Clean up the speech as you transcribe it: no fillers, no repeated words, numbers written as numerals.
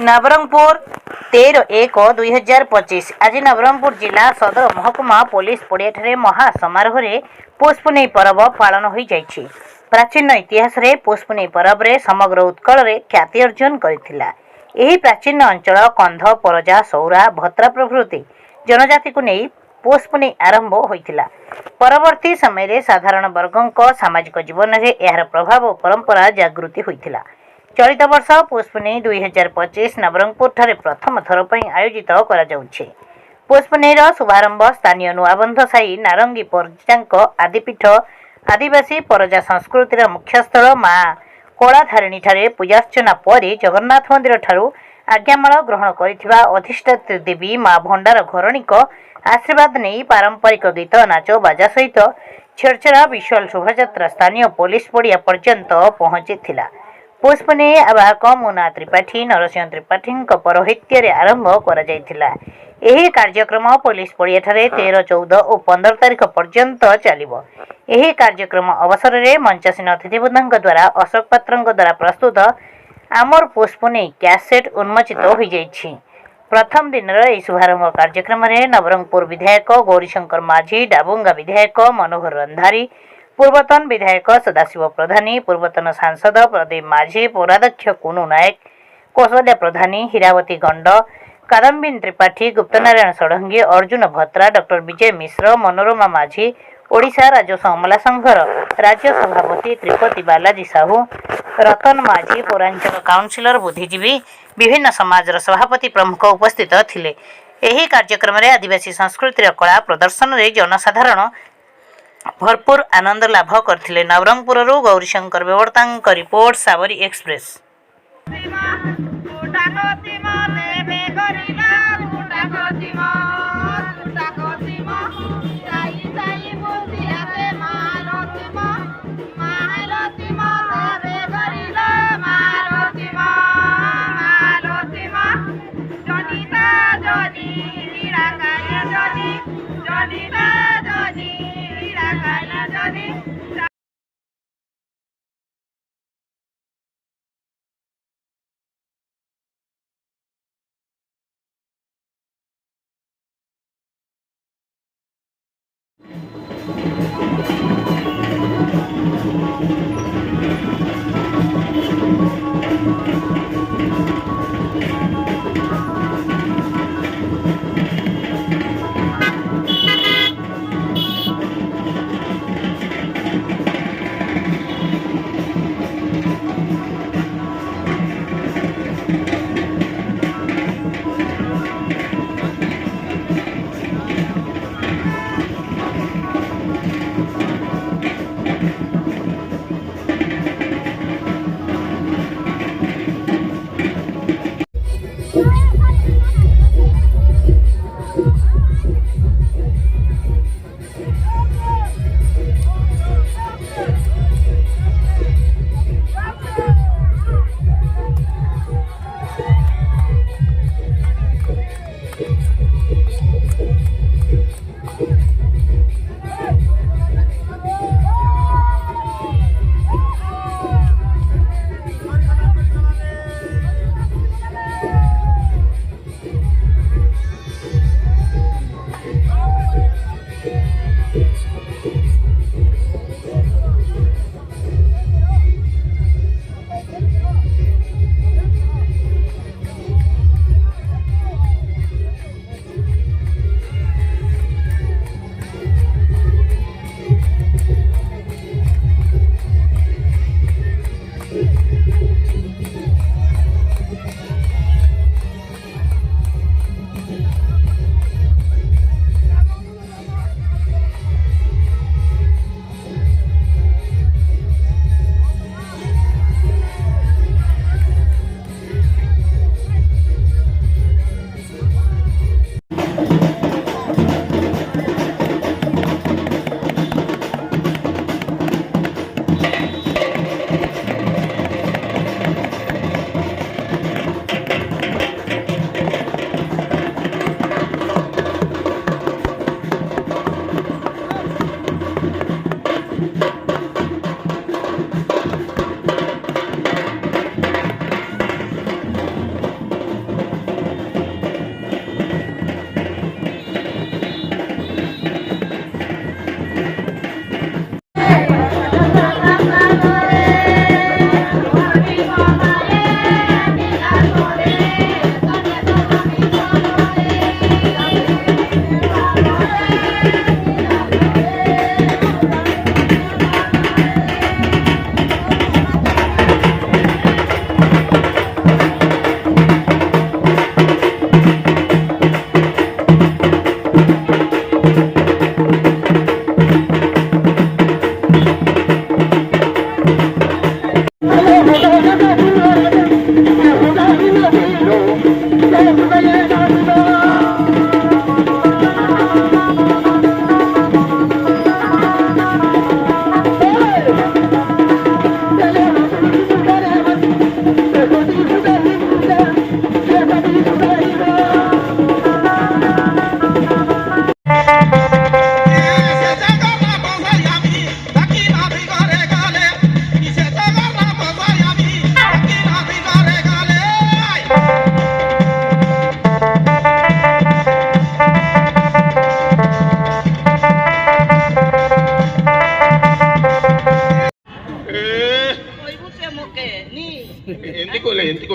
ନବରଙ୍ଗପୁର 13/1/2025 ଆଜି ନବରଙ୍ଗପୁର ଜିଲ୍ଲା ସଦର ମହକୁମା ପୋଲିସ ପଡ଼ିଆଠାରେ ମହା ସମାରୋହରେ ପୁଷ୍ପୁନେଇ ପରବ ପାଳନ ହୋଇଯାଇଛି। ପ୍ରାଚୀନ ଇତିହାସରେ ପୁଷ୍ପୁନେଇ ପରବରେ ସମଗ୍ର ଉତ୍କଳରେ ଖ୍ୟାତି ଅର୍ଜନ କରିଥିଲା। ଏହି ପ୍ରାଚୀନ ଅଞ୍ଚଳ କନ୍ଧ, ପରଜା, ସୌରା, ଭତ୍ରା ପ୍ରଭୃତି ଜନଜାତିକୁ ନେଇ ପୁଷ୍ପୁନେଇ ଆରମ୍ଭ ହୋଇଥିଲା। ପରବର୍ତ୍ତୀ ସମୟରେ ସାଧାରଣ ବର୍ଗଙ୍କ ସାମାଜିକ ଜୀବନରେ ଏହାର ପ୍ରଭାବ ଓ ପରମ୍ପରା ଜାଗୃତି ହୋଇଥିଲା। ଚଳିତ ବର୍ଷ ପୁଷ୍ପୁନେଇ 2025 ନବରଙ୍ଗପୁରଠାରେ ପ୍ରଥମ ଥର ପାଇଁ ଆୟୋଜିତ କରାଯାଉଛି। ପୁଷ୍ପୁନେଇର ଶୁଭାରମ୍ଭ ସ୍ଥାନୀୟ ନୂଆବନ୍ଧ ସାହି ନାରଙ୍ଗୀ ପରଜାଙ୍କ ଆଦିପୀଠ ଆଦିବାସୀ ପରଜା ସଂସ୍କୃତିର ମୁଖ୍ୟସ୍ଥଳ ମା କଳାଧାରିଣୀଠାରେ ପୂଜାର୍ଚ୍ଚନା ପରେ ଜଗନ୍ନାଥ ମନ୍ଦିରଠାରୁ ଆଜ୍ଞାମାଳ ଗ୍ରହଣ କରିଥିବା ଅଧିଷ୍ଠାତ୍ରୀ ଦେବୀ ମା ଭଣ୍ଡାର ଘରଣୀଙ୍କ ଆଶୀର୍ବାଦ ନେଇ ପାରମ୍ପରିକ ଗୀତ, ନାଚ, ବାଜା ସହିତ ଛେରଛେରା ବିଶାଳ ଶୋଭାଯାତ୍ରା ସ୍ଥାନୀୟ ପୋଲିସ ପଡ଼ିଆ ପର୍ଯ୍ୟନ୍ତ ପହଞ୍ଚିଥିଲା। ପୁଷ୍ପୁନେଇ ଆବାହକ ମୁନା ତ୍ରିପାଠୀ, ନରସିଂହ ତ୍ରିପାଠୀଙ୍କ ପୌରୋହିତ୍ୟରେ ଆରମ୍ଭ କରାଯାଇଥିଲା। ଏହି କାର୍ଯ୍ୟକ୍ରମ ପୋଲିସ ପଡ଼ିଆଠାରେ 13, 14 ଓ 15 ତାରିଖ ପର୍ଯ୍ୟନ୍ତ ଚାଲିବ। ଏହି କାର୍ଯ୍ୟକ୍ରମ ଅବସରରେ ମଞ୍ଚାସୀନ ଅତିଥିବୃନ୍ଦଙ୍କ ଦ୍ୱାରା ଅଶୋକ ପାତ୍ରଙ୍କ ଦ୍ୱାରା ପ୍ରସ୍ତୁତ ଆମର ପୁଷ୍ପୁନେଇ କ୍ୟାସେଟ୍ ଉନ୍ମୋଚିତ ହୋଇଯାଇଛି। ପ୍ରଥମ ଦିନର ଏହି ଶୁଭାରମ୍ଭ କାର୍ଯ୍ୟକ୍ରମରେ ନବରଙ୍ଗପୁର ବିଧାୟକ ଗୌରୀଶଙ୍କର ମାଝୀ, ଡାବୁଙ୍ଗା ବିଧାୟକ ମନୋହର ରନ୍ଧାରୀ, ପୂର୍ବତନ ବିଧାୟକ ସଦାଶିବ ପ୍ରଧାନୀ, ପୂର୍ବତନ ସାଂସଦ ପ୍ରଦୀପ ମାଝୀ, ପୌରାଧ୍ୟକ୍ଷ କୁନୁ ନାୟକ, କୌଶଲ୍ୟା ପ୍ରଧାନୀ, ହୀରାବତୀ ଗଣ୍ଡ, କାଦମ୍ବିନୀ ତ୍ରିପାଠୀ, ଗୁପ୍ତନାରାୟଣ ଷଡ଼ଙ୍ଗୀ, ଅର୍ଜୁନ ଭତ୍ରା, ଡକ୍ଟର ବିଜୟ ମିଶ୍ର, ମନୋରମା ମାଝୀ, ଓଡ଼ିଶା ରାଜସ୍ୱ ଅମଲା ସଂଘର ରାଜ୍ୟ ସଭାପତି ତ୍ରିପତି ବାଲାଜୀ ସାହୁ, ରତନ ମାଝୀ, ପୌରାଞ୍ଚଳ କାଉନସିଲର, ବୁଦ୍ଧିଜୀବୀ, ବିଭିନ୍ନ ସମାଜର ସଭାପତି ପ୍ରମୁଖ ଉପସ୍ଥିତ ଥିଲେ। ଏହି କାର୍ଯ୍ୟକ୍ରମରେ ଆଦିବାସୀ ସଂସ୍କୃତିର କଳା ପ୍ରଦର୍ଶନରେ ଜନସାଧାରଣ ଭରପୁର ଆନନ୍ଦ ଲାଭ କରିଥିଲେ। ନବରଙ୍ଗପୁରରୁ ଗୌରୀଶଙ୍କର ବେବର୍ତାଙ୍କ ରିପୋର୍ଟ, ସାବରୀ ଏକ୍ସପ୍ରେସ। ఎందుకు